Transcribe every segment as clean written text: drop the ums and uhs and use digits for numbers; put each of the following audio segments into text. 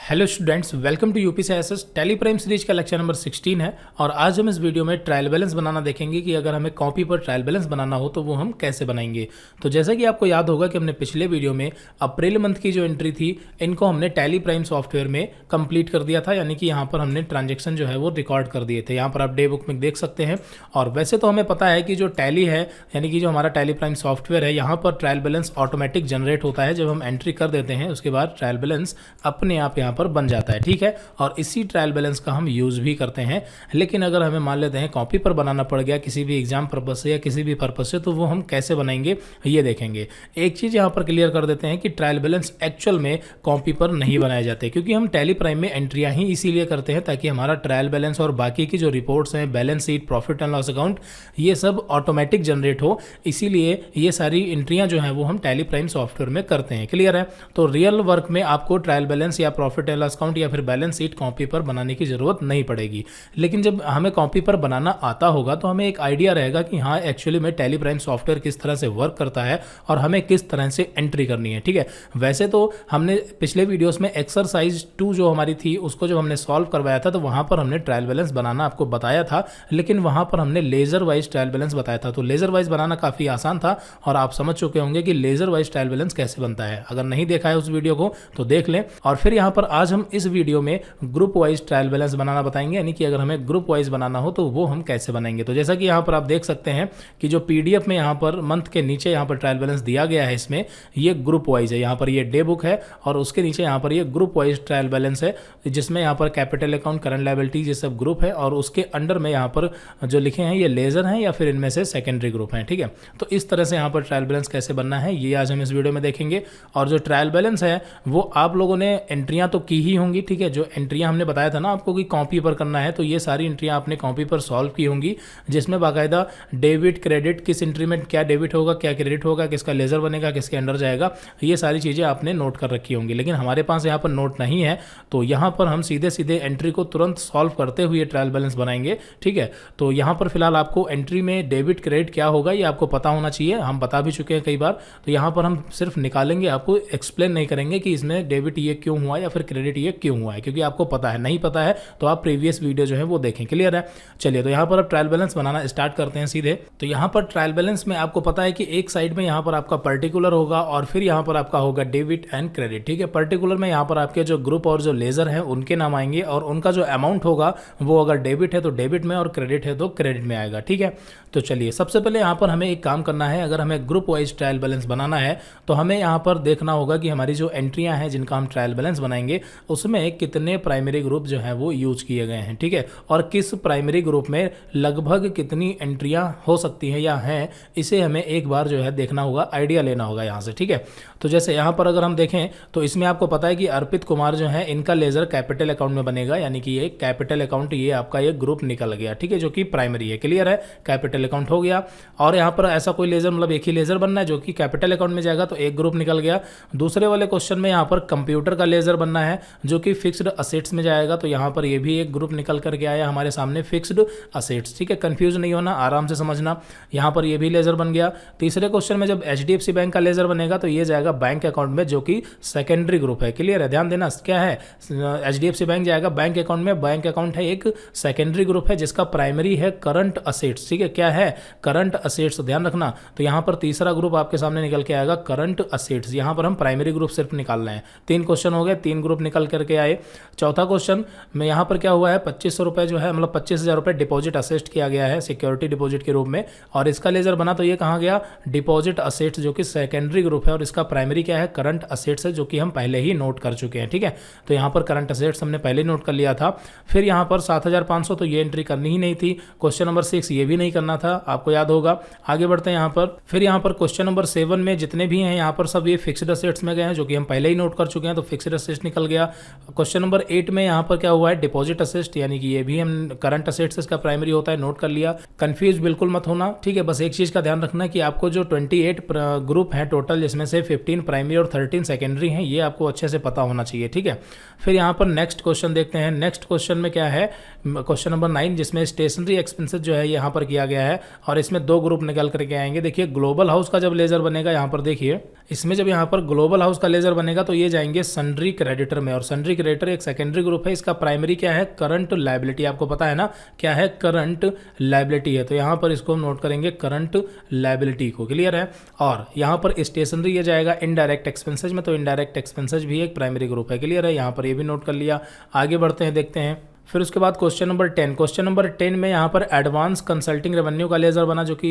Hello students, welcome to UPCSS tally prime series का lecture number 16 है। और आज हम इस वीडियो में ट्रायल बैलेंस बनाना देखेंगे कि अगर हमें कॉपी पर ट्रायल बैलेंस बनाना हो तो वो हम कैसे बनाएंगे। तो जैसा कि आपको याद होगा कि हमने पिछले वीडियो में अप्रैल मंथ की जो एंट्री थी इनको हमने टैली प्राइम सॉफ्टवेयर में कंप्लीट कर दिया था, यानी कि यहाँ पर हमने ट्रांजेक्शन जो है वो रिकॉर्ड कर दिए थे। यहाँ पर आप डे बुक में देख सकते हैं। और वैसे तो हमें पता है कि जो टैली है यानी कि जो हमारा टैली प्राइम सॉफ्टवेयर है, यहाँ पर ट्रायल बैलेंस ऑटोमेटिक जनरेट होता है। जब हम एंट्री कर देते हैं उसके बाद ट्रायल बैलेंस अपने आप यहाँ पर बन जाता है, ठीक है। और इसी ट्रायल बैलेंस का हम यूज भी करते हैं। लेकिन अगर हमें मान लेते हैं कॉपी पर बनाना पड़ गया किसी भी एग्जाम पर्पज से या किसी भी पर्पज से, तो वो हम कैसे बनाएंगे ये देखेंगे। एक चीज यहाँ पर क्लियर कर देते हैं कि ट्रायल बैलेंस एक्चुअल में कॉपी पर नहीं बनाए जाते, क्योंकि हम टैली प्राइम में एंट्रियां ही इसीलिए करते हैं ताकि हमारा ट्रायल बैलेंस और बाकी की जो रिपोर्ट्स हैं, balance sheet, profit and loss account, ये सब ऑटोमेटिक जनरेट हो। इसीलिए ये सारी एंट्रियां जो हैं वो हम टैली प्राइम सॉफ्टवेयर में करते हैं। क्लियर है। तो रियल वर्क में आपको ट्रायल बैलेंस या प्रॉफिट एंड लॉस अकाउंट या फिर बैलेंस शीट कॉपी पर बनाने की जरूरत नहीं पड़ेगी। लेकिन जब हमें कॉपी पर बनाना आता होगा तो हमें एक आइडिया रहेगा कि हाँ एक्चुअली में टैली प्राइम सॉफ्टवेयर किस तरह से वर्क करता है और हमें किस तरह से एंट्री करनी है, ठीक है। वैसे तो हमने पिछले वीडियोस में एक्सरसाइज 2 जो हमारी थी उसको जब हमने सॉल्व करवाया था तो वहां पर हमने ट्रायल बैलेंस बनाना आपको बताया था, लेकिन वहां पर हमने लेजर वाइज ट्रायल बैलेंस बताया था। तो लेजर वाइज बनाना काफी आसान था और आप समझ चुके होंगे कि लेजर वाइज ट्रायल बैलेंस कैसे बनता है। अगर नहीं देखा है उस वीडियो को तो देख लें। और फिर यहाँ पर आज हम इस वीडियो में ग्रुप वाइज ट्रायल बैलेंस बनाना बताएंगे, यानी कि अगर हमें ग्रुप वाइज बनाना हो तो वो हम कैसे बनाएंगे। तो जैसा कि यहाँ पर आप देख सकते हैं कि जो पीडीएफ में यहाँ पर मंथ के नीचे यहाँ पर ट्रायल बैलेंस दिया गया है, इसमें ये ग्रुप वाइज है। यहाँ पर ये डे बुक है और उसके नीचे यहाँ पर ये ग्रुप वाइज ट्रायल बैलेंस है, जिसमें यहाँ पर कैपिटल अकाउंट, करंट लायबिलिटीज, ये सब ग्रुप है। और उसके अंडर में यहाँ पर जो लिखे हैं ये लेजर हैं या फिर इनमें से सेकेंडरी ग्रुप हैं, ठीक है। तो इस तरह से यहाँ पर ट्रायल बैलेंस कैसे बनना है ये आज हम इस वीडियो में देखेंगे। और जो ट्रायल बैलेंस है वो आप लोगों ने एंट्रियां तो की ही होंगी, ठीक है। जो एंट्रियां हमने बताया था ना आपको कि कॉपी पर करना है, तो ये सारी एंट्रियां आपने कॉपी पर सॉल्व की होंगी, जिसमें बाकायदा डेबिट क्रेडिट, किस एंट्री में क्या डेबिट होगा, क्या क्रेडिट होगा, किसका लेजर बनेगा, किसके अंडर जाएगा, ये सारी चीज़ें आपने नोट कर रखी होंगी। लेकिन हमारे पास यहाँ पर नोट नहीं है, तो यहाँ पर हम सीधे सीधे एंट्री को तुरंत सॉल्व करते हुए ट्रायल बैलेंस बनाएंगे, ठीक है। तो यहाँ पर फिलहाल आपको एंट्री में डेबिट क्रेडिट क्या होगा ये आपको पता होना चाहिए, हम बता भी चुके हैं कई बार। तो यहाँ पर हम सिर्फ निकालेंगे, आपको एक्सप्लेन नहीं करेंगे कि इसमें डेबिट ये क्यों हुआ या फिर क्रेडिट ये क्यों हुआ है, क्योंकि आपको पता है। नहीं पता है तो आप प्रीवियस वीडियो जो है वो देखें। क्लियर है। चलिए, तो यहाँ पर अब ट्रायल बैलेंस बनाना स्टार्ट करते हैं सीधे। तो यहाँ पर ट्रायल बैलेंस में आपको पता है कि एक साइड में यहाँ पर आपका पर्टिकुलर होगा और फिर यहाँ पर आपका होगा डेबिट एंड क्रेडिट, ठीक है। पर्टिकुलर में यहाँ पर आपके जो ग्रुप और जो लेजर है उनके नाम आएंगे और उनका जो अमाउंट होगा वो अगर डेबिट है तो डेबिट में और क्रेडिट है तो क्रेडिट में आएगा, ठीक है। तो चलिए, सबसे पहले यहाँ पर हमें एक काम करना है। अगर हमें ग्रुप वाइज ट्रायल बैलेंस बनाना है तो हमें यहाँ पर देखना होगा कि हमारी जो एंट्रियां हैं जिनका हम ट्रायल बैलेंस बनाएंगे उसमें कितने प्राइमरी ग्रुप जो है वो यूज किए गए हैं, ठीक है। और किस प्राइमरी ग्रुप में लगभग कितनी एंट्रियां हो सकती हैं या हैं, इसे हमें एक बार जो है देखना होगा, आइडिया लेना होगा यहाँ से, ठीक है। तो जैसे यहाँ पर अगर हम देखें तो इसमें आपको पता है कि अर्पित कुमार जो है इनका लेजर कैपिटल अकाउंट में बनेगा, यानी कि ये कैपिटल अकाउंट, ये आपका ये ग्रुप निकल गया, ठीक है, जो कि प्राइमरी है। क्लियर है। कैपिटल अकाउंट हो गया। और यहाँ पर ऐसा कोई लेजर, मतलब एक ही लेजर बनना है जो कि कैपिटल अकाउंट में जाएगा, तो एक ग्रुप निकल गया। दूसरे वाले क्वेश्चन में यहाँ पर कंप्यूटर का लेजर बनना है जो कि फिक्स्ड असेट्स में जाएगा, तो यहाँ पर ये भी एक ग्रुप निकल करके आया हमारे सामने, फिक्स्ड असेट्स, ठीक है। कंफ्यूज नहीं होना, आराम से समझना। यहाँ पर ये भी लेजर बन गया। तीसरे क्वेश्चन में जब एचडीएफसी बैंक का लेजर बनेगा तो ये जाएगा बैंक अकाउंट में, जो कि सेकेंडरी ग्रुप है। क्लियर है। ध्यान देना, क्या है, एचडीएफसी बैंक जाएगा बैंक अकाउंट में। बैंक अकाउंट है एक सेकेंडरी ग्रुप है जिसका प्राइमरी है करंट असेट्स, ठीक है। क्या है, करंट असेट्स, ध्यान रखना। तो यहाँ पर तीसरा ग्रुप आपके सामने निकल के आएगा करंट असेट्स। यहाँ पर हम प्राइमरी ग्रुप सिर्फ निकाल रहे हैं। 3 क्वेश्चन हो गए, 3 ग्रुप निकल करके आए। चौथा क्वेश्चन में यहाँ पर क्या हुआ है, 2500 रुपये जो है, मतलब 25,000 रुपये डिपॉजिट असेस्ट किया गया है सिक्योरिटी डिपॉजिट के रूप में, और इसका लेजर बना तो ये कहाँ गया, डिपॉजिट असेट्स, जो कि सेकेंडरी ग्रुप है। और इसका प्राइमरी क्या है, करंट असेट्स है, जो कि हम पहले ही नोट कर चुके हैं, ठीक है। तो यहाँ पर करंट असेट्स हमने पहले नोट कर लिया था। फिर यहाँ पर 7,500, तो ये एंट्री करनी ही नहीं थी। क्वेश्चन नंबर 6 ये भी नहीं करना था, आपको याद होगा। आगे बढ़ते हैं यहाँ पर। फिर यहाँ पर क्वेश्चन नंबर 7 में जितने भी हैं यहाँ पर सब ये फिक्स्ड असेट्स में गए हैं, जो कि हम पहले ही नोट कर चुके हैं, तो फिक्स्ड असेट्स निकल गया। क्वेश्चन नंबर 8 में यहाँ पर क्या हुआ है, डिपॉजिट असेट्स, यानी कि ये भी हम करंट असेट्स इसका प्राइमरी होता है, नोट कर लिया। कंफ्यूज बिल्कुल मत होना, ठीक है। बस एक चीज का ध्यान रखना कि आपको जो 28 ग्रुप हैं टोटल, जिसमें से 15 प्राइमरी और 13 सेकेंडरी हैं, ये आपको अच्छे से पता होना चाहिए, ठीक है। फिर यहाँ पर नेक्स्ट क्वेश्चन देखते हैं। नेक्स्ट क्वेश्चन में क्या है, क्वेश्चन नंबर 9, जिसमें स्टेशनरी एक्सपेंसेस जो है यहाँ पर किया गया है और इसमें 2 ग्रुप निकल करके आएंगे। देखिए, ग्लोबल हाउस का जब लेजर बनेगा, यहाँ पर देखिए इसमें जब यहाँ पर ग्लोबल हाउस का लेजर बनेगा तो ये जाएंगे सन्ड्री क्रेडिटर में, और सन्ड्री क्रेडिटर एक सेकेंडरी ग्रुप है। इसका प्राइमरी क्या है, करंट लायबिलिटी, आपको पता है ना क्या है, करंट लायबिलिटी है। तो यहाँ पर इसको हम नोट करेंगे करंट लायबिलिटी को, क्लियर है। और यहाँ पर स्टेशनरी ये जाएगा इनडायरेक्ट एक्सपेंसेज में, तो इनडायरेक्ट एक्सपेंसेज भी एक प्राइमरी ग्रुप है, क्लियर है। यहाँ पर ये भी नोट कर लिया। आगे बढ़ते हैं, देखते हैं। फिर उसके बाद क्वेश्चन नंबर 10, क्वेश्चन नंबर 10 में यहाँ पर एडवांस कंसल्टिंग रेवेन्यू का लेजर बना, जो कि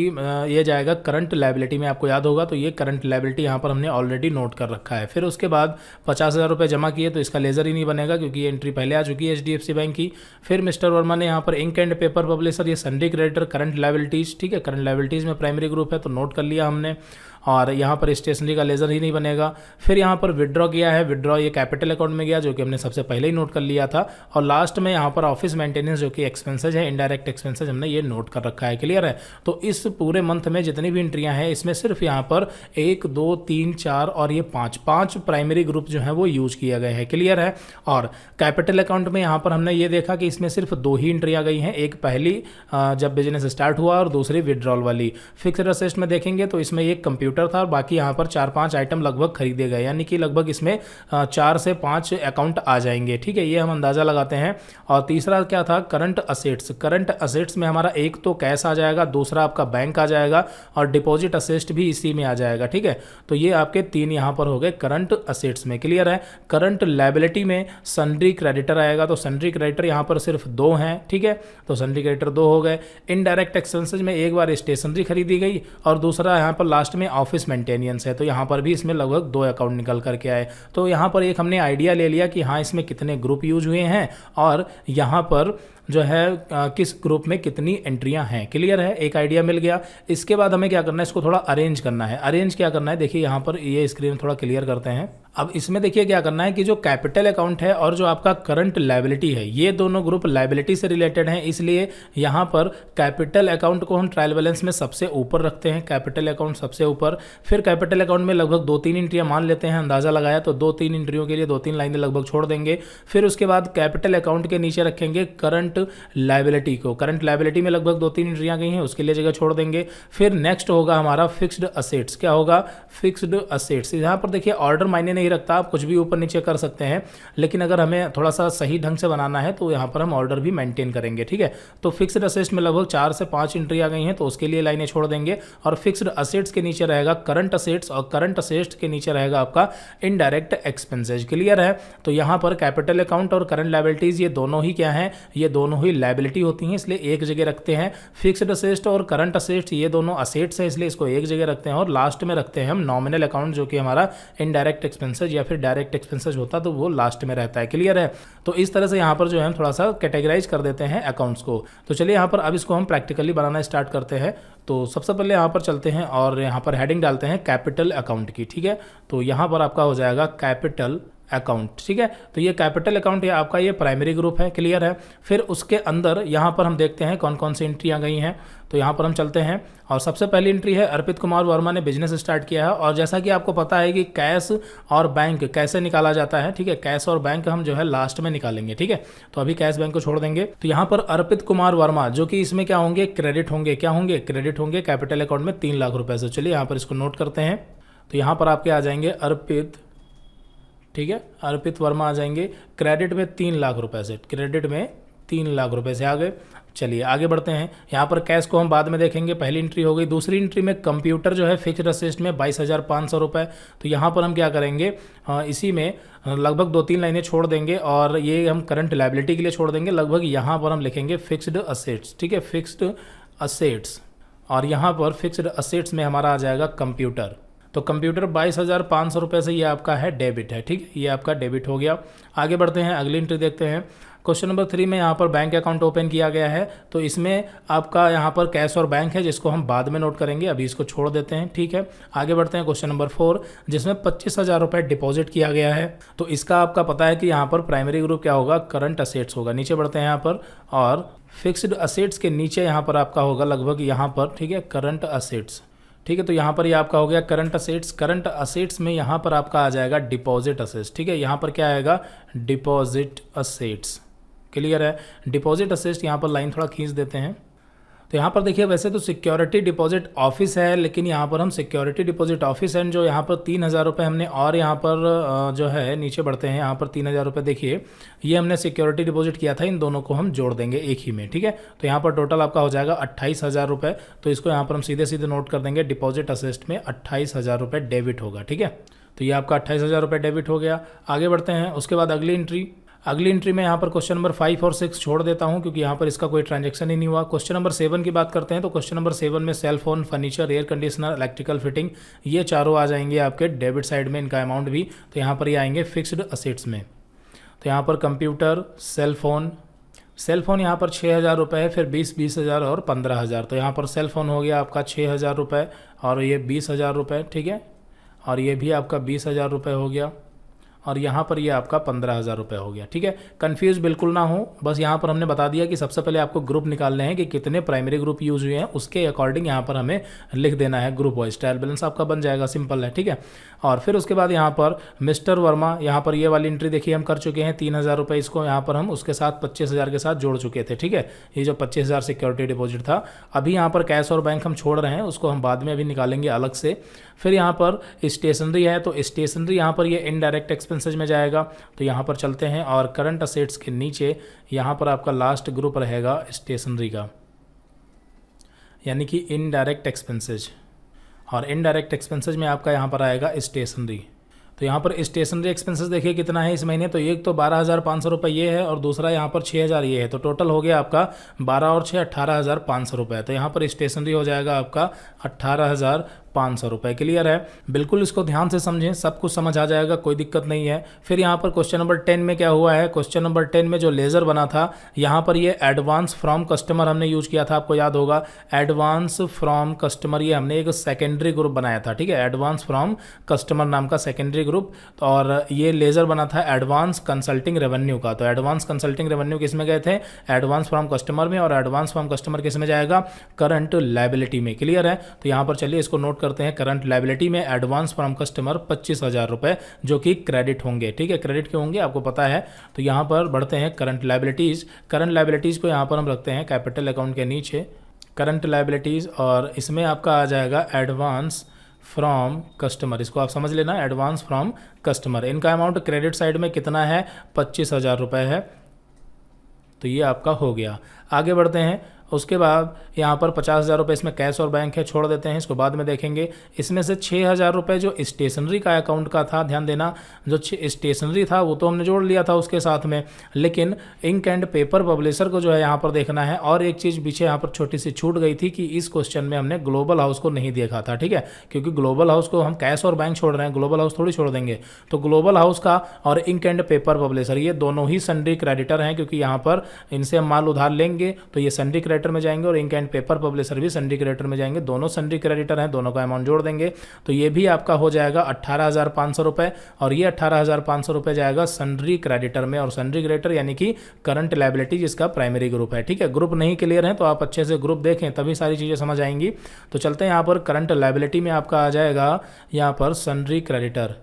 ये जाएगा करंट लायबिलिटी में, आपको याद होगा। तो ये करंट लायबिलिटी यहाँ पर हमने ऑलरेडी नोट कर रखा है। फिर उसके बाद 50,000 रुपये जमा किए, तो इसका लेजर ही नहीं बनेगा क्योंकि ये एंट्री पहले आ चुकी है HDFC बैंक की। फिर मिस्टर वर्मा ने यहाँ पर इंक एंड पेपर पब्लिशर, ये सन्ड्री क्रेडिटर, करंट लायबिलिटीज, ठीक है, करंट लायबिलिटीज में प्राइमरी ग्रुप है, तो नोट कर लिया हमने। और यहाँ पर स्टेशनरी का लेजर ही नहीं बनेगा। फिर यहाँ पर विड्रॉ किया है, विड्रॉ ये कैपिटल अकाउंट में गया, जो कि हमने सबसे पहले ही नोट कर लिया था। और लास्ट में यहाँ पर ऑफिस मेंटेनेंस, जो कि एक्सपेंसेज है, इनडायरेक्ट एक्सपेंसेज, हमने ये नोट कर रखा है, क्लियर है। तो इस पूरे मंथ में जितनी भी एंट्रियाँ हैं, इसमें सिर्फ यहाँ पर 1 2 3 4 और ये 5 प्राइमरी ग्रुप जो है वो यूज किया गए हैं, क्लियर है। और कैपिटल अकाउंट में यहाँ पर हमने ये देखा कि इसमें सिर्फ 2 ही एंट्रियाँ गई हैं, एक पहली जब बिजनेस स्टार्ट हुआ और दूसरी विड्रॉल वाली। फिक्स्ड असेट्स में देखेंगे तो इसमें एक कंप्यूटर था और बाकी यहाँ पर 4-5 आइटम लगभग खरीदे गए, यानी कि लगभग इसमें 4 से 5 अकाउंट आ जाएंगे, ठीक है, ये हम अंदाज़ा लगाते हैं। और तीसरा क्या था, करंट असेट्स। करंट असेट्स में हमारा एक तो कैश आ जाएगा, दूसरा आपका बैंक आ जाएगा और डिपॉजिट असेट्स भी इसी में आ जाएगा, ठीक है। तो ये आपके 3 यहाँ पर हो गए करंट असेट्स में, क्लियर है। करंट लायबिलिटी में सन्ड्री क्रेडिटर आएगा, तो सन्ड्री क्रेडिटर यहाँ पर सिर्फ 2 हैं, ठीक है, तो सन्ड्री क्रेडिटर 2 हो गए। इनडायरेक्ट एक्सपेंसेज में एक बार स्टेशनरी खरीदी गई और दूसरा यहाँ पर लास्ट में ऑफिस मेंटेनेंस है, तो यहाँ पर भी इसमें लगभग 2 अकाउंट निकल करके आए। तो यहाँ पर एक हमने आइडिया ले लिया कि हाँ इसमें कितने ग्रुप यूज हुए हैं और यहाँ पर जो है किस ग्रुप में कितनी एंट्रियां हैं, क्लियर है, एक आइडिया मिल गया। इसके बाद हमें क्या करना है, इसको थोड़ा अरेंज करना है। अरेंज क्या करना है, देखिए यहाँ पर ये स्क्रीन थोड़ा क्लियर करते हैं। अब इसमें देखिए क्या करना है कि जो कैपिटल अकाउंट है और जो आपका करंट लायबिलिटी है, ये दोनों ग्रुप लायबिलिटी से रिलेटेड हैं, इसलिए यहाँ पर कैपिटल अकाउंट को हम ट्रायल बैलेंस में सबसे ऊपर रखते हैं, कैपिटल अकाउंट सबसे ऊपर। फिर कैपिटल अकाउंट में लगभग 2-3 एंट्रियाँ मान लेते हैं, अंदाजा लगाया तो 2-3 एंट्रियों के लिए 2-3 लाइनें लगभग छोड़ देंगे। फिर उसके बाद कैपिटल अकाउंट के नीचे रखेंगे करंट लायबिलिटी को, करंट लायबिलिटी में लगभग 2-3 एंट्रियाँ गई हैं, उसके लिए जगह छोड़ देंगे। फिर नेक्स्ट होगा हमारा फिक्स्ड असेट्स। क्या होगा, फिक्स्ड असेट्स। यहाँ पर देखिए ऑर्डर मायने नहीं रखता, आप कुछ भी ऊपर नीचे कर सकते हैं, लेकिन अगर हमें थोड़ा सा सही ढंग से बनाना है तो यहाँ पर हम ऑर्डर भी मेंटेन करेंगे, ठीक है। तो फिक्स्ड असेट्स में लगभग 4 से 5 एंट्री आ गई हैं, तो उसके लिए लाइनें छोड़ देंगे। और फिक्स्ड असेट्स के नीचे रहेगा करंट असेट्स और करंट असेट्स के नीचे रहेगा आपका इनडायरेक्ट एक्सपेंसेज, क्लियर है। तो यहाँ पर कैपिटल अकाउंट और करंट लायबिलिटीज ये दोनों ही क्या है, ये दोनों ही लायबिलिटी होती हैं, इसलिए एक जगह रखते हैं। फिक्स्ड असेट्स और करंट असेट्स ये दोनों असेट्स है, इसलिए इसको एक जगह रखते हैं। और लास्ट में रखते हैं हम नॉमिनल अकाउंट, जो कि हमारा इनडायरेक्ट एक्सपेंसेज या फिर डायरेक्ट एक्सपेंसेज होता तो वो लास्ट में रहता है, क्लियर है। तो इस तरह से यहाँ पर जो है हम थोड़ा सा कैटेगराइज कर देते हैं अकाउंट्स को। तो चलिए यहाँ पर अब इसको हम प्रैक्टिकली बनाना स्टार्ट करते हैं। तो सबसे पहले यहाँ पर चलते हैं और यहाँ पर हेडिंग डालते हैं कैपिटल अकाउंट की, ठीक है। तो यहाँ पर आपका हो जाएगा कैपिटल अकाउंट, ठीक है। तो ये कैपिटल अकाउंट ये आपका ये प्राइमरी ग्रुप है, क्लियर है। फिर उसके अंदर यहाँ पर हम देखते हैं कौन कौन सी एंट्रियाँ गई हैं। तो यहाँ पर हम चलते हैं और सबसे पहली एंट्री है अर्पित कुमार वर्मा ने बिजनेस स्टार्ट किया है। और जैसा कि आपको पता है कि कैश और बैंक कैसे निकाला जाता है, ठीक है, कैश और बैंक हम जो है लास्ट में निकालेंगे, ठीक है। तो अभी कैश बैंक को छोड़ देंगे। तो यहाँ पर अर्पित कुमार वर्मा जो कि इसमें क्या होंगे, क्रेडिट होंगे, क्या होंगे, क्रेडिट होंगे कैपिटल अकाउंट में 3 लाख रुपए से। चलिए यहाँ पर इसको नोट करते हैं। तो यहाँ पर आपके आ जाएंगे अर्पित, ठीक है, अर्पित वर्मा आ जाएंगे क्रेडिट में 3 लाख रुपए से, क्रेडिट में 3 लाख रुपए से आ गए। चलिए आगे बढ़ते हैं। यहाँ पर कैश को हम बाद में देखेंगे, पहली एंट्री हो गई। दूसरी एंट्री में कंप्यूटर जो है फिक्स्ड असेट्स में 22,500 रुपये। तो यहाँ पर हम क्या करेंगे, इसी में लगभग 2-3 लाइनें छोड़ देंगे और ये हम करंट लायबिलिटी के लिए छोड़ देंगे। लगभग यहाँ पर हम लिखेंगे फिक्स्ड असेट्स, ठीक है, फिक्स्ड असेट्स। और यहाँ पर फिक्स्ड असेट्स में हमारा आ जाएगा कंप्यूटर। तो कंप्यूटर 22,500 रुपये से ये आपका है डेबिट है, ठीक है, ये आपका डेबिट हो गया। आगे बढ़ते हैं, अगली एंट्री देखते हैं। क्वेश्चन नंबर 3 में यहाँ पर बैंक अकाउंट ओपन किया गया है। तो इसमें आपका यहाँ पर कैश और बैंक है, जिसको हम बाद में नोट करेंगे, अभी इसको छोड़ देते हैं, ठीक है। आगे बढ़ते हैं क्वेश्चन नंबर 4, जिसमें 25,000 रुपये डिपॉजिट किया गया है। तो इसका आपका पता है कि यहाँ पर प्राइमरी ग्रुप क्या होगा, करंट असेट्स होगा। नीचे बढ़ते हैं यहाँ पर और फिक्स्ड असेट्स के नीचे यहाँ पर आपका होगा लगभग यहाँ पर, ठीक है, करंट असेट्स, ठीक है। तो यहाँ पर ये आपका हो गया करंट असेट्स। करंट असेट्स में यहाँ पर आपका आ जाएगा डिपॉजिट असेट्स, ठीक है। यहाँ पर क्या आएगा, डिपॉजिट असेट्स, क्लियर है। डिपॉजिट असेट्स यहाँ पर लाइन थोड़ा खींच देते हैं तो यहाँ पर देखिए वैसे तो सिक्योरिटी डिपॉजिट ऑफिस है, लेकिन यहाँ पर हम सिक्योरिटी डिपॉजिट ऑफिस एंड जो यहाँ पर 3,000 रुपये हमने, और यहाँ पर जो है नीचे बढ़ते हैं, यहाँ पर 3,000 रुपये देखिए ये हमने सिक्योरिटी डिपॉजिट किया था, इन दोनों को हम जोड़ देंगे एक ही में, ठीक है। तो यहाँ पर टोटल आपका हो जाएगा 28,000 रुपये। तो इसको यहाँ पर हम सीधे सीधे नोट कर देंगे, डिपॉजिट असिस्ट में 28,000 रुपये डेबिट होगा, ठीक है। तो ये आपका 28,000 रुपये डेबिट हो गया। आगे बढ़ते हैं, उसके बाद अगली एंट्री में यहाँ पर क्वेश्चन नंबर 5 और 6 छोड़ देता हूँ क्योंकि यहाँ पर इसका कोई ट्रांजैक्शन ही नहीं हुआ। क्वेश्चन नंबर 7 की बात करते हैं। तो क्वेश्चन नंबर 7 में cell phone, furniture, air conditioner, electrical fitting, ये चारों आ जाएंगे आपके डेबिट साइड में, इनका अमाउंट भी। तो यहाँ पर ये आएंगे फिक्स्ड असेट्स में। तो यहाँ पर कंप्यूटर, सेल फोन यहाँ पर 6,000 रुपये है, फिर 20,000 और 15,000। तो यहाँ पर सेल फोन हो गया आपका 6,000 रुपये और ये 20,000 रुपये, ठीक है। और ये भी आपका 20,000 रुपये हो गया, और यहाँ पर ये आपका 15,000 रुपये हो गया, ठीक है। कंफ्यूज बिल्कुल ना हो, बस यहाँ पर हमने बता दिया कि सबसे पहले आपको ग्रुप निकालने हैं कि कितने प्राइमरी ग्रुप यूज हुए हैं, उसके अकॉर्डिंग यहाँ पर हमें लिख देना है ग्रुप वाइज। ट्रायल बैलेंस आपका बन जाएगा, सिंपल है, ठीक है। और फिर उसके बाद यहाँ पर मिस्टर वर्मा, यहाँ पर ये वाली एंट्री देखिए हम कर चुके हैं 3,000 रुपये, इसको यहाँ पर हम उसके साथ 25,000 के साथ जोड़ चुके थे, ठीक है। ये जो 25,000 सिक्योरिटी डिपॉजिट था, अभी यहाँ पर कैश और बैंक हम छोड़ रहे हैं, उसको हम बाद में अभी निकालेंगे अलग से। फिर यहाँ पर स्टेशनरी है, तो स्टेशनरी यहाँ पर ये इनडायरेक्ट एक्सपेंसेज में जाएगा। तो यहाँ पर चलते हैं, और करंट असेट्स के नीचे यहाँ पर आपका लास्ट ग्रुप रहेगा स्टेशनरी का, यानी कि इनडायरेक्ट एक्सपेंसेज। और इनडायरेक्ट एक्सपेंसेज में आपका यहाँ पर आएगा स्टेशनरी। तो यहाँ पर स्टेशनरी एक्सपेंसेस देखिए कितना है इस महीने। तो एक तो 12,500 रुपये ये है, और दूसरा यहाँ पर 6,000 ये है। तो टोटल हो गया आपका 12 और 6 18,500 रुपये। तो यहाँ पर स्टेशनरी हो जाएगा आपका 18,500 रुपये। क्लियर है, बिल्कुल इसको ध्यान से समझें, सब कुछ समझ आ जाएगा, कोई दिक्कत नहीं है। फिर यहाँ पर क्वेश्चन नंबर 10 में क्या हुआ है, क्वेश्चन नंबर 10 में जो लेज़र बना था, यहाँ पर ये एडवांस फ्रॉम कस्टमर हमने यूज किया था, आपको याद होगा। एडवांस फ्रॉम कस्टमर, ये हमने एक सेकेंडरी ग्रुप बनाया था, ठीक है। एडवांस फ्रॉम कस्टमर नाम का सेकेंडरी ग्रुप, और ये लेज़र बना था एडवांस कंसल्टिंग रेवेन्यू का। तो एडवांस कंसल्टिंग रेवेन्यू किस में गए थे, एडवांस फ्रॉम कस्टमर में, और एडवांस फ्रॉम कस्टमर किस में जाएगा, करंट लायबिलिटी में। क्लियर है, तो यहाँ पर चलिए इसको नोट करते हैं। करंट लायबिलिटी में एडवांस फ्रॉम कस्टमर 25,000 रुपये जो कि क्रेडिट होंगे, ठीक है। क्रेडिट के होंगे आपको पता है। तो यहाँ पर बढ़ते हैं करंट लायबिलिटीज़। करंट लायबिलिटीज़ को यहाँ पर हम रखते हैं कैपिटल अकाउंट के नीचे, करंट लायबिलिटीज़, और इसमें आपका आ जाएगा एडवांस फ्रॉम कस्टमर। इसको आप समझ लेना, एडवांस फ्रॉम कस्टमर। इनका अमाउंट क्रेडिट साइड में कितना है, 25,000 रुपये है। तो ये आपका हो गया। आगे बढ़ते हैं, उसके बाद यहाँ पर 50,000 रुपये इसमें कैश और बैंक है, छोड़ देते हैं, इसको बाद में देखेंगे। इसमें से 6,000 रुपये जो स्टेशनरी का अकाउंट का था, ध्यान देना, जो स्टेशनरी था वो तो हमने जोड़ लिया था उसके साथ में, लेकिन इंक एंड पेपर पब्लिशर को जो है यहाँ पर देखना है। और एक चीज़ पीछे यहाँ पर छोटी सी छूट गई थी कि इस क्वेश्चन में हमने ग्लोबल हाउस को नहीं देखा था, ठीक है। क्योंकि ग्लोबल हाउस को हम कैश और बैंक छोड़ रहे हैं, ग्लोबल हाउस थोड़ी छोड़ देंगे। तो ग्लोबल हाउस का और इंक एंड पेपर पब्लिशर ये दोनों ही सन्ड्री क्रेडिटर हैं, क्योंकि यहाँ पर इनसे हम माल उधार लेंगे तो ये सन्ड्री क्रेडिटर में जाएंगे, और इंक एंड पेपर पब्लिशर भी सन्ड्री क्रेडिटर में जाएंगे। दोनों सन्ड्री क्रेडिटर हैं, दोनों का अमाउंट जोड़ देंगे। तो ये भी आपका हो जाएगा 18,500 रुपये, और ये 18,500 रुपये जाएगा सन्ड्री क्रेडिटर में। और सन्ड्री क्रेडिटर यानी कि करंट लायबिलिटी जिसका प्राइमरी ग्रुप है, ठीक है। ग्रुप नहीं क्लियर है तो आप अच्छे से ग्रुप देखें, तभी सारी चीज़ें समझ आएंगी। तो चलते हैं यहाँ पर करंट लायबिलिटी में आपका आ जाएगा यहाँ पर sundry creditor.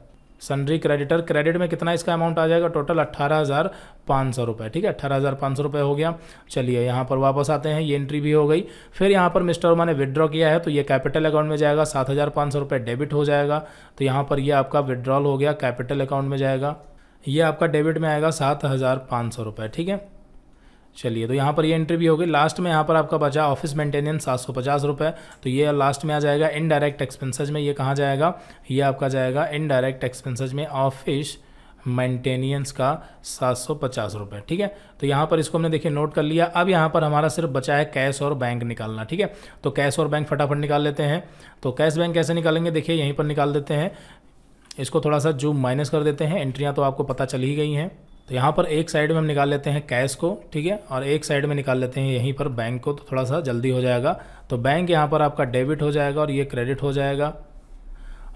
Sundry creditor credit में कितना इसका अमाउंट आ जाएगा, टोटल 18,500 रुपये, ठीक है। 18,500 रुपये हो गया। चलिए यहाँ पर वापस आते हैं, ये एंट्री भी हो गई। फिर यहाँ पर मिस्टर वर्मा ने विड्रॉ किया है, तो ये कैपिटल अकाउंट में जाएगा, 7,500 रुपये डेबिट हो जाएगा। तो यहाँ पर ये आपका विड्रॉल हो गया, कैपिटल अकाउंट में जाएगा, ये आपका डेबिट में आएगा 7,500 रुपये, ठीक है। चलिए, तो यहाँ पर ये एंट्री भी हो गई। लास्ट में यहाँ पर आपका बचा ऑफिस मेंटेनेंस 750 रुपये, तो ये लास्ट में आ जाएगा इनडायरेक्ट एक्सपेंसेज में। ये कहाँ जाएगा, ये आपका जाएगा इनडायरेक्ट एक्सपेंसेज में, ऑफिस मेंटेनेंस का 750 रुपये, ठीक है। तो यहाँ पर इसको हमने देखिए नोट कर लिया। अब यहाँ पर हमारा सिर्फ बचा है कैश और बैंक निकालना, ठीक है। तो कैश और बैंक फटाफट निकाल लेते हैं। तो कैश बैंक कैसे निकालेंगे, देखिए यहीं पर निकाल देते हैं। इसको थोड़ा सा जूम माइनस कर देते हैं, एंट्रियाँ तो आपको पता चल ही गई हैं। तो यहाँ पर एक साइड में हम निकाल लेते हैं कैश को, ठीक है, और एक साइड में निकाल लेते हैं यहीं पर बैंक को, तो थोड़ा सा जल्दी हो जाएगा। तो बैंक यहाँ पर आपका डेबिट हो जाएगा और ये क्रेडिट हो जाएगा,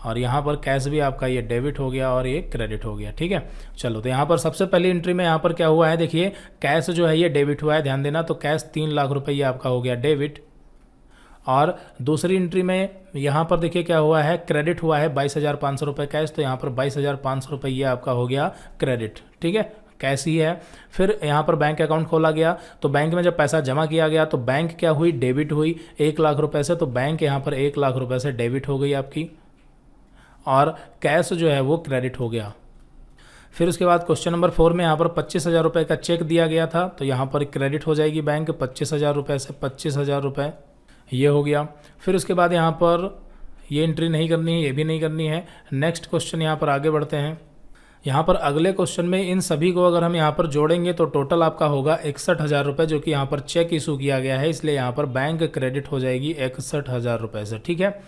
और यहाँ पर कैश भी आपका ये डेबिट हो गया और ये क्रेडिट हो गया, ठीक है। चलो, तो यहाँ पर सबसे पहली एंट्री में यहाँ पर क्या हुआ है, देखिए कैश जो है ये डेबिट हुआ है, ध्यान देना। तो कैश 3 लाख रुपये ये आपका हो गया डेबिट। और दूसरी एंट्री में यहाँ पर देखिए क्या हुआ है, क्रेडिट हुआ है 22,500 रुपये कैश, तो यहाँ पर 22,500 रुपये ये आपका हो गया क्रेडिट, ठीक है। कैश ही है। फिर यहाँ पर बैंक अकाउंट खोला गया, तो बैंक में जब पैसा जमा किया गया तो बैंक क्या हुई, डेबिट हुई 1 लाख रुपए से, तो बैंक यहाँ पर 1 लाख रुपए से डेबिट हो गई आपकी, और कैश जो है वो क्रेडिट हो गया। फिर उसके बाद क्वेश्चन नंबर 4 में यहाँ पर 25,000 रुपये का चेक दिया गया था, तो यहाँ पर क्रेडिट हो जाएगी बैंक 25,000 रुपये से 25,000 रुपये, ये हो गया। फिर उसके बाद यहाँ पर ये एंट्री नहीं करनी है, ये भी नहीं करनी है। नेक्स्ट क्वेश्चन यहाँ पर आगे बढ़ते हैं। यहाँ पर अगले क्वेश्चन में इन सभी को अगर हम यहाँ पर जोड़ेंगे तो टोटल आपका होगा 61,000 रुपये, जो कि यहाँ पर चेक इशू किया गया है, इसलिए यहाँ पर बैंक क्रेडिट हो जाएगी 61,000 रुपये से। ठीक है,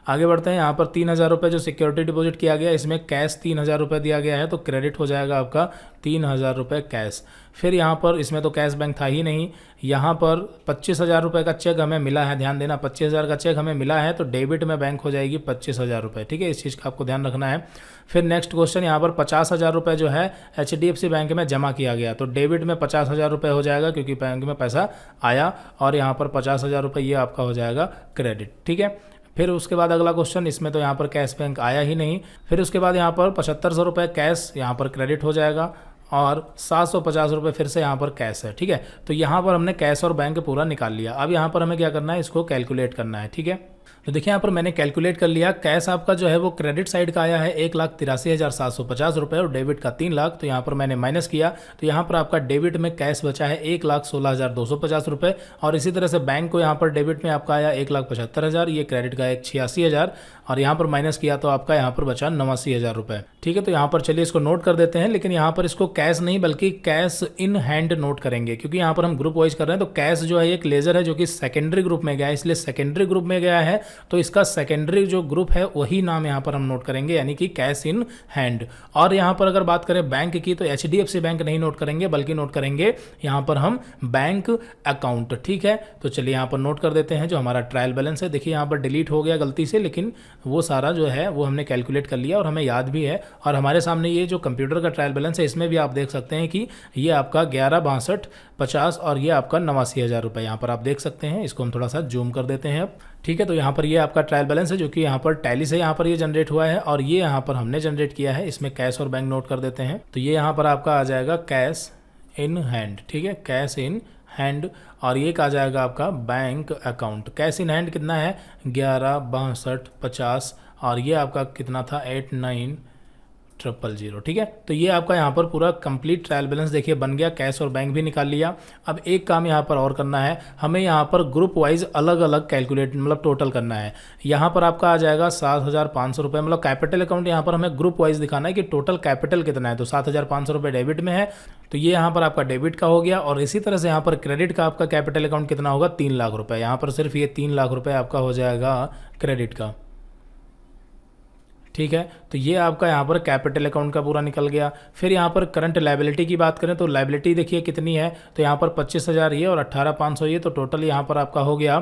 आगे बढ़ते हैं। यहाँ पर 3,000 रुपये जो सिक्योरिटी डिपॉजिट किया गया, इसमें कैश 3,000 रुपये दिया गया है, तो क्रेडिट हो जाएगा आपका 3,000 रुपये कैश। फिर यहाँ पर इसमें तो कैश बैंक था ही नहीं, यहाँ पर 25,000 रुपये का चेक हमें मिला है, ध्यान देना 25,000 का चेक हमें मिला है, तो डेबिट में बैंक हो जाएगी 25,000 रुपये। ठीक है, इस चीज़ का आपको ध्यान रखना है। फिर नेक्स्ट क्वेश्चन, यहाँ पर 50,000 रुपये जो है HDFC बैंक में जमा किया गया, तो डेबिट में 50,000 रुपये हो जाएगा, क्योंकि बैंक में पैसा आया, और यहाँ पर 50,000 रुपये ये आपका हो जाएगा क्रेडिट। ठीक है, फिर उसके बाद अगला क्वेश्चन, इसमें तो यहाँ पर कैश बैंक आया ही नहीं। फिर उसके बाद यहाँ पर 75,000 रुपये कैश यहाँ पर क्रेडिट हो जाएगा, और 750 रुपये फिर से यहाँ पर कैश है। ठीक है, तो यहाँ पर हमने कैश और बैंक पूरा निकाल लिया। अब यहाँ पर हमें क्या करना है, इसको कैलकुलेट करना है। ठीक है, तो देखिए यहाँ पर मैंने कैलकुलेट कर लिया। कैश आपका जो है वो क्रेडिट साइड का आया है 1,83,750 रुपये, और डेबिट का 3 लाख, तो यहाँ पर मैंने माइनस किया, तो यहाँ पर आपका डेबिट में कैश बचा है 1,16,250 रुपये, और इसी तरह से बैंक को यहाँ पर डेबिट में आपका आया 1,75,000, ये क्रेडिट का 1,86,000, और यहाँ पर माइनस किया तो आपका यहाँ पर बचा 89,000 रुपये। ठीक है, तो यहाँ पर चलिए इसको नोट कर देते हैं, लेकिन यहाँ पर इसको कैश नहीं बल्कि कैश इन हैंड नोट करेंगे, क्योंकि यहाँ पर हम ग्रुप वाइज कर रहे हैं। तो कैश जो है एक लेजर है जो कि सेकेंडरी ग्रुप में गया है, इसलिए सेकेंडरी ग्रुप में गया है, तो इसका सेकेंडरी जो ग्रुप है वही नाम यहाँ पर हम नोट करेंगे, यानी कि कैश इन हैंड। और यहाँ पर अगर बात करें बैंक की, तो HDFC बैंक नहीं नोट करेंगे, बल्कि नोट करेंगे यहाँ पर हम बैंक अकाउंट। ठीक है, तो चलिए यहाँ पर नोट कर देते हैं जो हमारा ट्रायल बैलेंस है। देखिए यहाँ पर डिलीट हो गया गलती से, लेकिन वो सारा जो है वो हमने कैलकुलेट कर लिया और हमें याद भी है। और हमारे सामने ये जो कंप्यूटर का ट्रायल बैलेंस है, इसमें भी आप देख सकते हैं कि ये आपका 11,62,50 और ये आपका 89,000 रुपये यहाँ पर आप देख सकते हैं। इसको हम थोड़ा सा जूम कर देते हैं अब। ठीक है, तो यहाँ पर ये आपका ट्रायल बैलेंस है जो कि यहाँ पर टैली से यहाँ पर ये जनरेट हुआ है, और ये यहाँ पर हमने जनरेट किया है। इसमें कैश और बैंक नोट कर देते हैं, तो ये यहाँ पर आपका आ जाएगा कैश इन हैंड। ठीक है, कैश इन हैंड, और ये आ जाएगा आपका bank account. Cash in hand कितना है, 11,62,50, और ये आपका कितना था 89,000। ठीक है, तो ये आपका यहाँ पर पूरा कंप्लीट ट्रायल बैलेंस देखिए बन गया, कैश और बैंक भी निकाल लिया। अब एक काम यहाँ पर और करना है, हमें यहाँ पर ग्रुप वाइज अलग अलग कैलकुलेट मतलब टोटल करना है। यहाँ पर आपका आ जाएगा 7,500 रुपये, मतलब कैपिटल अकाउंट यहाँ पर हमें ग्रुप वाइज दिखाना है कि टोटल कैपिटल कितना है, तो 7,500 रुपये डेबिट में है, तो ये यहाँ पर आपका डेबिट का हो गया। और इसी तरह से यहाँ पर क्रेडिट का आपका कैपिटल अकाउंट कितना होगा, 3 लाख रुपये, यहाँ पर सिर्फ ये 3 लाख रुपये आपका हो जाएगा क्रेडिट का। ठीक है, तो ये आपका यहाँ पर कैपिटल अकाउंट का पूरा निकल गया। फिर यहाँ पर करंट लायबिलिटी की बात करें तो लायबिलिटी देखिए कितनी है, तो यहाँ पर 25,000 ये और 18,500 ये, तो टोटल यहाँ पर आपका हो गया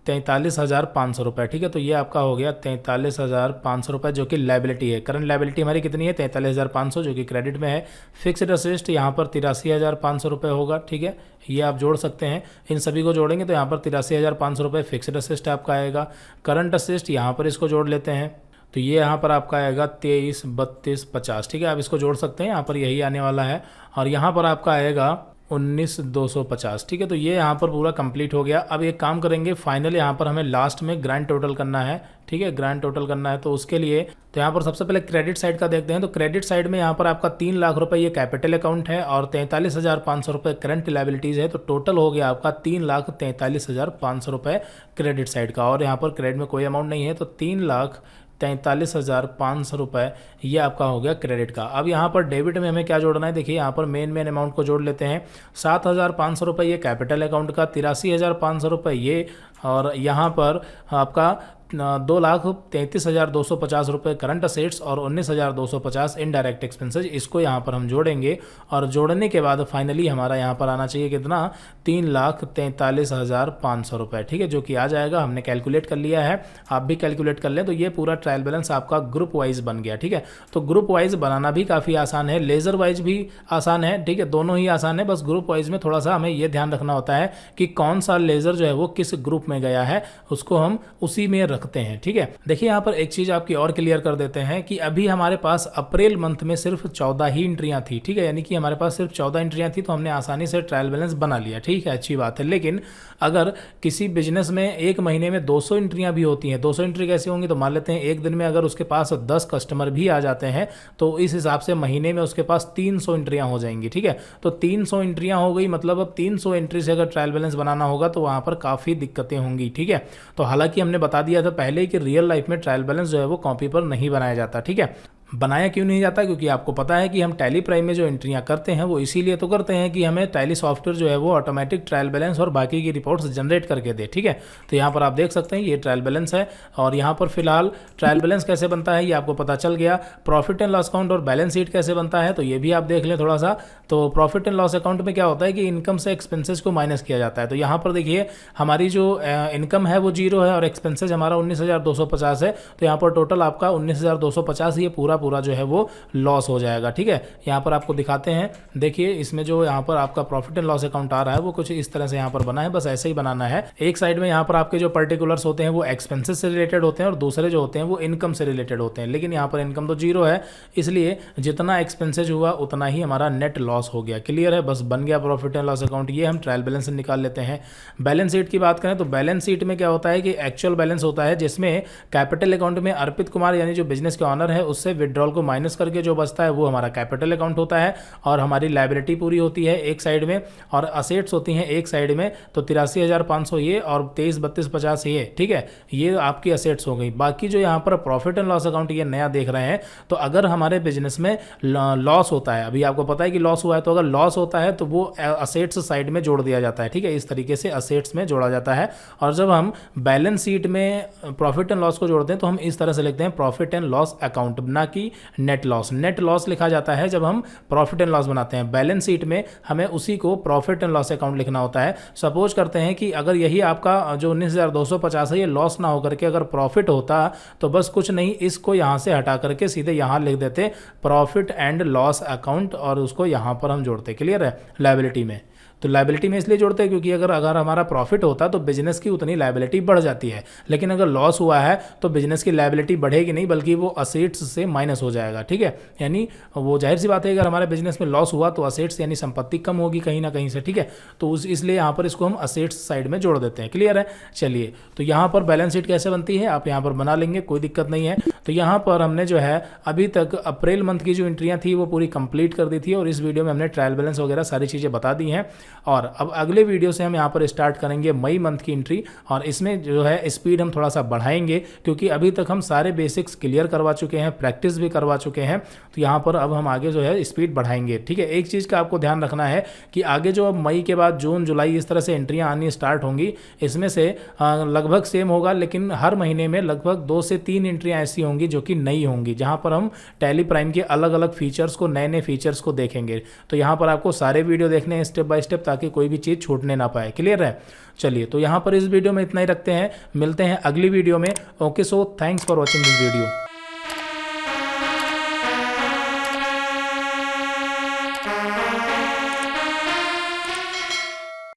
43,500 रुपये। ठीक है, तो ये आपका हो गया 43,500 रुपये जो कि लायबिलिटी है। करंट लायबिलिटी हमारी कितनी है, 43,500 जो कि क्रेडिट में है। फिक्स्ड असेस्ट यहाँ पर 83,500 रुपये होगा। ठीक है, ये आप जोड़ सकते हैं, इन सभी को जोड़ेंगे तो यहाँ पर 83,500 रुपये फिक्स्ड असेस्ट आपका आएगा। करंट असेस्ट यहाँ पर इसको जोड़ लेते हैं, तो ये यहाँ पर आपका आएगा 23, 32, 50। ठीक है, आप इसको जोड़ सकते हैं, यहाँ पर यही आने वाला है। और यहाँ पर आपका आएगा 19,250। ठीक है, तो ये यहाँ पर पूरा कंप्लीट हो गया। अब एक काम करेंगे, फाइनल यहाँ पर हमें लास्ट में ग्रैंड टोटल करना है। ठीक है, ग्रैंड टोटल करना है, तो उसके लिए तो यहाँ पर सबसे पहले क्रेडिट साइड का देखते हैं। तो क्रेडिट साइड में यहाँ पर आपका 3 लाख रुपए ये कैपिटल अकाउंट है और 43,500 रुपये करंट लायबिलिटीज़ है, तो टोटल हो गया आपका 3,43,500 रुपये क्रेडिट साइड का। और यहाँ पर क्रेडिट में कोई अमाउंट नहीं है, तो 3,43,500 रुपये ये आपका हो गया क्रेडिट का। अब यहाँ पर डेबिट में हमें क्या जोड़ना है, देखिए यहाँ पर मेन अमाउंट को जोड़ लेते हैं। 7,500 रुपये ये कैपिटल अकाउंट का, 83,500 रुपये ये, और यहाँ पर आपका 2,33,250 रुपये करंट असेट्स और 19,250 इनडायरेक्ट एक्सपेंसेस, इसको यहाँ पर हम जोड़ेंगे। और जोड़ने के बाद फाइनली हमारा यहाँ पर आना चाहिए कितना, 3,43,500 रुपये। ठीक है, जो कि आ जाएगा, हमने कैलकुलेट कर लिया है, आप भी कैलकुलेट कर लें। तो ये पूरा ट्रायल बैलेंस आपका ग्रुप वाइज बन गया। ठीक है, तो ग्रुप वाइज बनाना भी काफ़ी आसान है, लेज़र वाइज भी आसान है। ठीक है, दोनों ही आसान है, बस ग्रुप वाइज में थोड़ा सा हमें ये ध्यान रखना होता है कि कौन सा लेज़र जो है वो किस ग्रुप में गया है, उसको हम उसी में रख सकते हैं। ठीक है, देखिए यहाँ पर एक चीज आपकी और क्लियर कर देते हैं कि अभी हमारे पास अप्रैल मंथ में सिर्फ 14 ही एंट्रियां थी। ठीक है, यानी कि हमारे पास सिर्फ 14 एंट्रियां थी, तो हमने आसानी से ट्रायल बैलेंस बना लिया। ठीक है, अच्छी बात है। लेकिन अगर किसी बिजनेस में एक महीने में 200 एंट्रियां भी होती हैं, 200 एंट्री कैसे होंगी, तो मान लेते हैं एक दिन में अगर उसके पास 10 कस्टमर भी आ जाते हैं तो इस हिसाब से महीने में उसके पास 300 एंट्रियां हो जाएंगी। ठीक है, तो 300 एंट्रियां हो गई, मतलब अब 300 एंट्री से अगर ट्रायल बैलेंस बनाना होगा तो वहां पर काफ़ी दिक्कतें होंगी। ठीक है, तो हालांकि हमने बता दिया था पहले ही कि रियल लाइफ में ट्रायल बैलेंस जो है वो कॉपी पर नहीं बनाया जाता। ठीक है, बनाया क्यों नहीं जाता, क्योंकि आपको पता है कि हम टैली प्राइम में जो एंट्रियां करते हैं वो इसीलिए तो करते हैं कि हमें टैली सॉफ्टवेयर जो है वो ऑटोमेटिक ट्रायल बैलेंस और बाकी की रिपोर्ट्स जनरेट करके दे। ठीक है, तो यहाँ पर आप देख सकते हैं ये ट्रायल बैलेंस है, और यहाँ पर फिलहाल ट्रायल बैलेंस कैसे बनता है ये आपको पता चल गया। प्रॉफिट एंड लॉस अकाउंट और बैलेंस शीट कैसे बनता है तो ये भी आप देख लें थोड़ा सा। तो प्रॉफिट एंड लॉस अकाउंट में क्या होता है कि इनकम से एक्सपेंसेस को माइनस किया जाता है। तो यहाँ पर देखिए हमारी जो इनकम है वो 0 है और एक्सपेंसेज हमारा 19,250 है, तो यहाँ पर टोटल आपका 19,250 ये पूरा जो है वो लॉस हो जाएगा। ठीक है, यहाँ पर आपको दिखाते हैं, देखिए इसमें जो यहाँ पर आपका प्रॉफिट एंड लॉस अकाउंट आ रहा है वो कुछ इस तरह से यहाँ पर बना है, बस ऐसे ही बनाना है। एक साइड में यहाँ पर आपके जो पर्टिकुलर्स होते हैं वो एक्सपेंसेस से रिलेटेड होते हैं और दूसरे जो होते हैं वो इनकम से रिलेटेड होते हैं, लेकिन यहाँ पर इनकम तो 0 है, इसलिए जितना एक्सपेंसेज हुआ उतना ही हमारा नेट लॉस हो गया। क्लियर है, बस बन गया प्रॉफिट एंड लॉस अकाउंट। ये हम ट्रायल बैलेंस से निकाल लेते हैं। बैलेंस शीट की बात करें तो बैलेंस शीट में क्या होता है कि एक्चुअल बैलेंस होता है, जिसमें कैपिटल अकाउंट में अर्पित कुमार यानी जो बिजनेस के ऑनर है उससे विड्रॉल को माइनस करके जो बचता है वो हमारा कैपिटल अकाउंट होता है, और हमारी लायबिलिटी पूरी होती है एक साइड में और असेट्स होती हैं एक साइड में। तो 83,500 ये और 23,32,50 ये। ठीक है, ये आपकी असेट्स हो गई। बाकी जो यहाँ पर प्रॉफिट एंड लॉस अकाउंट ये नया देख रहे हैं, तो अगर हमारे बिजनेस में लॉस होता है, अभी आपको पता है कि लॉस हुआ है, तो अगर लॉस होता है तो वो असेट्स साइड में जोड़ दिया जाता है। ठीक है, इस तरीके से असेट्स में जोड़ा जाता है। और जब हम बैलेंस शीट में प्रॉफिट एंड लॉस को जोड़ते हैं तो हम इस तरह से लिखते हैं प्रॉफिट एंड लॉस अकाउंट, ना कि नेट लॉस। नेट लॉस लिखा जाता है जब हम प्रॉफिट एंड लॉस बनाते हैं। बैलेंस शीट में हमें उसी को प्रॉफिट एंड लॉस अकाउंट लिखना होता है। सपोज करते हैं कि अगर यही आपका जो 19,250 है ये लॉस ना होकर के अगर प्रॉफिट होता तो बस कुछ नहीं, इसको यहाँ से हटा करके सीधे यहाँ लिख देते प्रॉफिट एंड लॉस अकाउंट और उसको यहाँ पर हम जोड़ते। क्लियर है, लायबिलिटी में। तो लायबिलिटी में इसलिए जोड़ते हैं क्योंकि अगर हमारा प्रॉफिट होता तो बिजनेस की उतनी लायबिलिटी बढ़ जाती है, लेकिन अगर लॉस हुआ है तो बिजनेस की लायबिलिटी बढ़ेगी नहीं बल्कि वो असेट्स से माइनस हो जाएगा। ठीक है, यानी वो जाहिर सी बात है अगर हमारे बिजनेस में लॉस हुआ तो असेट्स यानी संपत्ति कम होगी कहीं ना कहीं से। ठीक है, तो इसलिए यहाँ पर इसको हम असेट्स साइड में जोड़ देते हैं। क्लियर है, चलिए तो यहाँ पर बैलेंस शीट कैसे बनती है आप यहाँ पर बना लेंगे, कोई दिक्कत नहीं है। तो यहाँ पर हमने जो है अभी तक अप्रैल मंथ की जो एंट्रियाँ थी वो पूरी कंप्लीट कर दी थी और इस वीडियो में हमने ट्रायल बैलेंस वगैरह सारी चीज़ें बता दी हैं। और अब अगले वीडियो से हम यहाँ पर स्टार्ट करेंगे मई मंथ की एंट्री, और इसमें जो है स्पीड हम थोड़ा सा बढ़ाएंगे क्योंकि अभी तक हम सारे बेसिक्स क्लियर करवा चुके हैं, प्रैक्टिस भी करवा चुके हैं। तो यहाँ पर अब हम आगे जो है स्पीड बढ़ाएंगे। ठीक है, एक चीज़ का आपको ध्यान रखना है कि आगे जो अब मई के बाद जून जुलाई इस तरह से एंट्रियाँ आनी स्टार्ट होंगी, इसमें से लगभग सेम होगा, लेकिन हर महीने में लगभग 2 से 3 एंट्रियाँ ऐसी होंगी जो कि नई होंगी, जहाँ पर हम टैली प्राइम के अलग अलग फीचर्स को, नए नए फीचर्स को देखेंगे। तो यहाँ पर आपको सारे वीडियो देखने हैं स्टेप बाय स्टेप, ताकि कोई भी चीज़ छूटने ना पाए। क्लियर है, चलिए तो यहाँ पर इस वीडियो में इतना ही रखते हैं, मिलते हैं अगली वीडियो में। Okay, so thanks for watching this video.